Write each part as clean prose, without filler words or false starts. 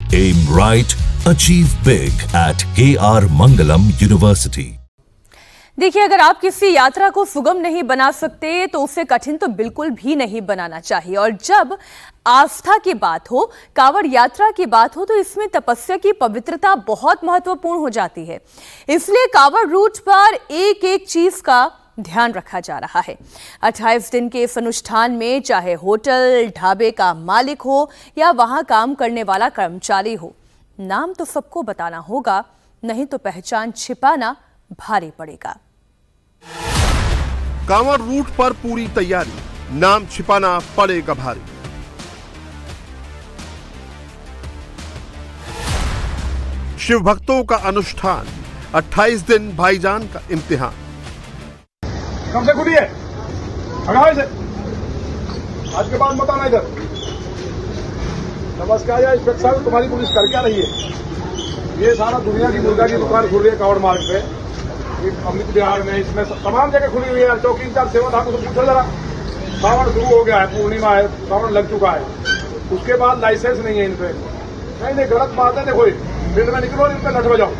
Aim right, achieve big at KR Mangalam University. देखिए, अगर आप किसी यात्रा को सुगम नहीं बना सकते तो उसे कठिन तो बिल्कुल भी नहीं बनाना चाहिए। और जब आस्था की बात हो, कांवड़ यात्रा की बात हो, तो इसमें तपस्या की पवित्रता बहुत महत्वपूर्ण हो जाती है। इसलिए कांवड़ रूट पर एक एक चीज का ध्यान रखा जा रहा है। 28 दिन के इस अनुष्ठान में चाहे होटल ढाबे का मालिक हो या वहां काम करने वाला कर्मचारी हो, नाम तो सबको बताना होगा, नहीं तो पहचान छिपाना भारी पड़ेगा। कांवड़ रूट पर पूरी तैयारी, नाम छिपाना पड़ेगा भारी। शिव भक्तों का अनुष्ठान, 28 दिन भाईजान का इम्तिहान। कब से खुली है? से आज के बाद मत आना इधर। नमस्कार या इंस्पेक्टर साहब, तुम्हारी पुलिस कर क्या रही है? ये सारा दुनिया की मुर्गा की दुकान खुल रही है कांवड़ मार्ग पे, अमृत बिहार में, इसमें तमाम जगह खुली हुई है। चौकी इंचार्ज सेवा था, मुझे पूछो जरा। सावन शुरू हो गया है, पूर्णिमा है, सावन लग चुका है, उसके बाद लाइसेंस नहीं है इन पे। नहीं गलत बात है। देखो फील्ड में निकलो, इन पे नट बजाओ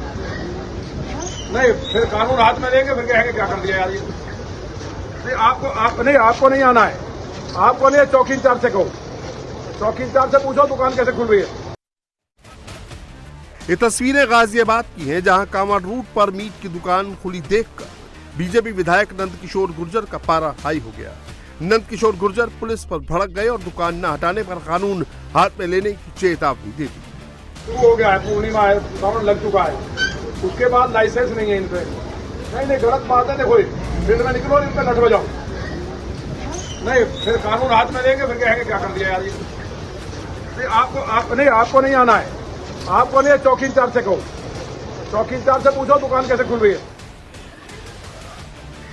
नहीं, फिर कानून हाथ में लेंगे, फिर कहेंगे क्या कर दिया यार ये। आपको नहीं आना है, आपको नहीं, चौकी इंचार्ज से कहो, चौकी इंचार्ज से पूछो दुकान कैसे खुल रही है। ये तस्वीरें गाजियाबाद की हैं, जहां कांवड़ रूट पर मीट की दुकान खुली देखकर बीजेपी विधायक नंदकिशोर गुर्जर का पारा हाई हो गया। नंदकिशोर गुर्जर पुलिस पर भड़क गए और दुकान न हटाने पर कानून हाथ में लेने की चेतावनी दे दी। शुरू हो गया है, पूर्णिमा है, सावन लग चुका है, उसके बाद लाइसेंस नहीं है इन पे। नहीं गलत बात है। देखो फील्ड में निकलो, इन पे नट बजाओ नहीं, फिर कानून हाथ में लेंगे, फिर कहेंगे क्या कर दिया यार ये। आपको नहीं आना है, आपको नहीं, चौकी इंचार्ज से कहो, चौकी इंचार्ज से पूछो दुकान कैसे खुल रही है।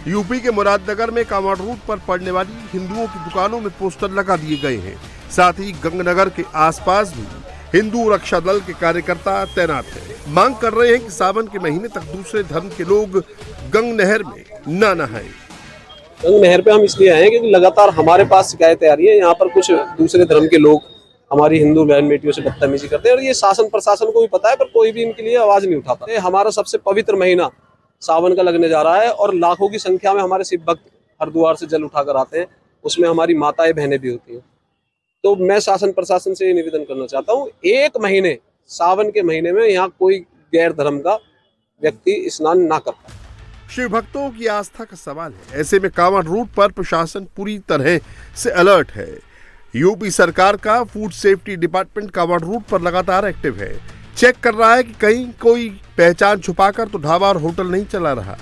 यूपी के मुरादनगर में कांवड़ रूट पर पड़ने वाली हिंदुओं की दुकानों में पोस्टर लगा दिए गए हैं। साथ ही गंगनगर के आसपास भी हिंदू रक्षा दल के कार्यकर्ता तैनात हैं। मांग कर रहे हैं कि सावन के महीने तक दूसरे धर्म के लोग गंग नहर में न नहाएं। गंग नहर पे हम इसलिए आए हैं क्योंकि लगातार हमारे पास शिकायतें आ रही है, यहाँ पर कुछ दूसरे धर्म के लोग हमारी हिंदू बहन बेटियों से बदतमीजी करते हैं और ये शासन प्रशासन को भी पता है, पर कोई भी इनके लिए आवाज नहीं उठाता। ये हमारा सबसे पवित्र महीना सावन का लगने जा रहा है और लाखों की संख्या में हमारे शिव भक्त हरिद्वार से जल उठाकर आते हैं, उसमें हमारी माताएं बहनें भी होती हैं। तो मैं शासन प्रशासन से ये निवेदन करना चाहता हूँ, एक महीने सावन के महीने में यहाँ कोई गैर धर्म का व्यक्ति स्नान ना कर पाए। शिव भक्तों की आस्था का सवाल है, ऐसे में कांवड़ रूट पर प्रशासन पूरी तरह से अलर्ट है। यूपी सरकार का food safety department Kanwar route पर लगातार एक्टिव है, चेक कर रहा है कि कहीं कोई पहचान छुपाकर तो ढाबा और होटल नहीं चला रहा।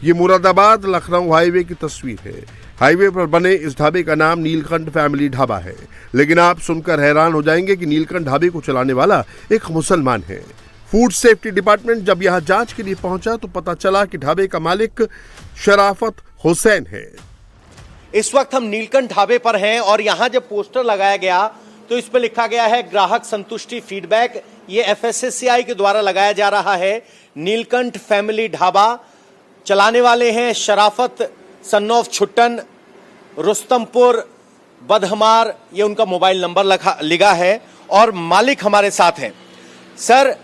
ये मुरादाबाद लखनऊ हाईवे की तस्वीर है। हाईवे पर बने इस ढाबे का नाम नीलकंठ फैमिली ढाबा है, लेकिन आप सुनकर हैरान हो जाएंगे कि नीलकंठ ढाबे को चलाने वाला एक मुसलमान है। फूड सेफ्टी डिपार्टमेंट जब यहाँ जांच के लिए पहुंचा तो पता चला कि ढाबे का मालिक शराफत हुसैन है। इस वक्त हम नीलकंठ ढाबे पर हैं और यहाँ जब पोस्टर लगाया गया तो इस पर लिखा गया है ग्राहक संतुष्टि फीडबैक। ये FSSAI के द्वारा लगाया जा रहा है। नीलकंठ फैमिली ढाबा चलाने वाले हैं शराफत सन ऑफ छुट्टन, रुस्तमपुर बदहमार, ये उनका मोबाइल नंबर लिखा है और मालिक हमारे साथ हैं। सर,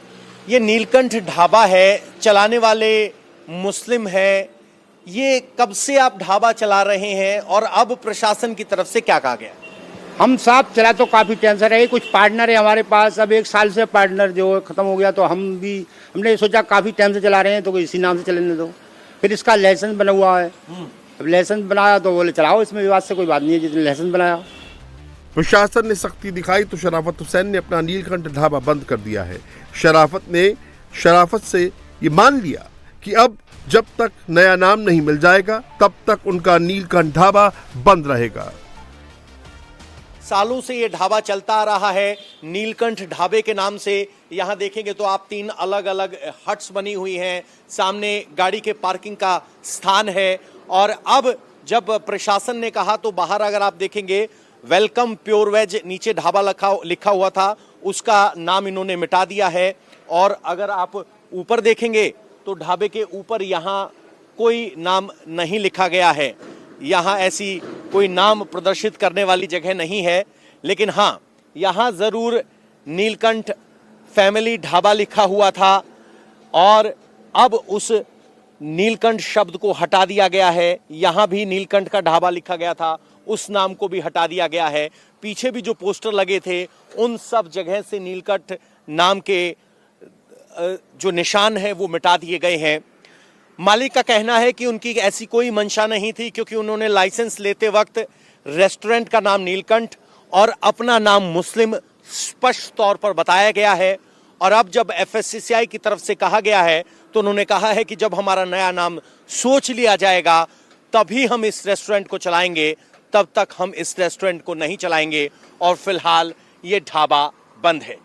ये नीलकंठ ढाबा है, चलाने वाले मुस्लिम है, ये कब से आप ढाबा चला रहे हैं और अब प्रशासन की तरफ से क्या कहा गया? हम साथ चला तो काफ़ी टेंशन रही, कुछ पार्टनर है हमारे पास, अब 1 साल से पार्टनर जो ख़त्म हो गया तो हमने सोचा काफ़ी टाइम से चला रहे हैं तो इसी नाम से चलने दो। फिर इसका लाइसेंस बना हुआ है, अब लाइसेंस बनाया तो बोले चलाओ, इसमें विवाद से कोई बात नहीं है, जिसने लाइसेंस बनाया। प्रशासन ने सख्ती दिखाई तो शराफत हुसैन ने अपना नीलकंठ ढाबा बंद कर दिया है। शराफत से ये मान लिया कि अब जब तक नया नाम नहीं मिल जाएगा तब तक उनका नीलकंठ ढाबा बंद रहेगा। सालों से ये ढाबा चलता आ रहा है नीलकंठ ढाबे के नाम से। यहाँ देखेंगे तो आप 3 अलग अलग हट्स बनी हुई हैं, सामने गाड़ी के पार्किंग का स्थान है। और अब जब प्रशासन ने कहा तो बाहर अगर आप देखेंगे वेलकम प्योर वेज नीचे ढाबा लिखा हुआ था, उसका नाम इन्होंने मिटा दिया है। और अगर आप ऊपर देखेंगे तो ढाबे के ऊपर यहाँ कोई नाम नहीं लिखा गया है, यहाँ ऐसी कोई नाम प्रदर्शित करने वाली जगह नहीं है। लेकिन हाँ, यहाँ जरूर नीलकंठ फैमिली ढाबा लिखा हुआ था और अब उस नीलकंठ शब्द को हटा दिया गया है। यहां भी नीलकंठ का ढाबा लिखा गया था, उस नाम को भी हटा दिया गया है। पीछे भी जो पोस्टर लगे थे उन सब जगह से नीलकंठ नाम के जो निशान है वो मिटा दिए गए हैं। मालिक का कहना है कि उनकी ऐसी कोई मंशा नहीं थी, क्योंकि उन्होंने लाइसेंस लेते वक्त रेस्टोरेंट का नाम नीलकंठ और अपना नाम मुस्लिम स्पष्ट तौर पर बताया गया है। और अब जब एफएससीआई की तरफ से कहा गया है तो उन्होंने कहा है कि जब हमारा नया नाम सोच लिया जाएगा तभी हम इस रेस्टोरेंट को चलाएंगे, तब तक हम इस रेस्टोरेंट को नहीं चलाएंगे और फिलहाल ये ढाबा बंद है।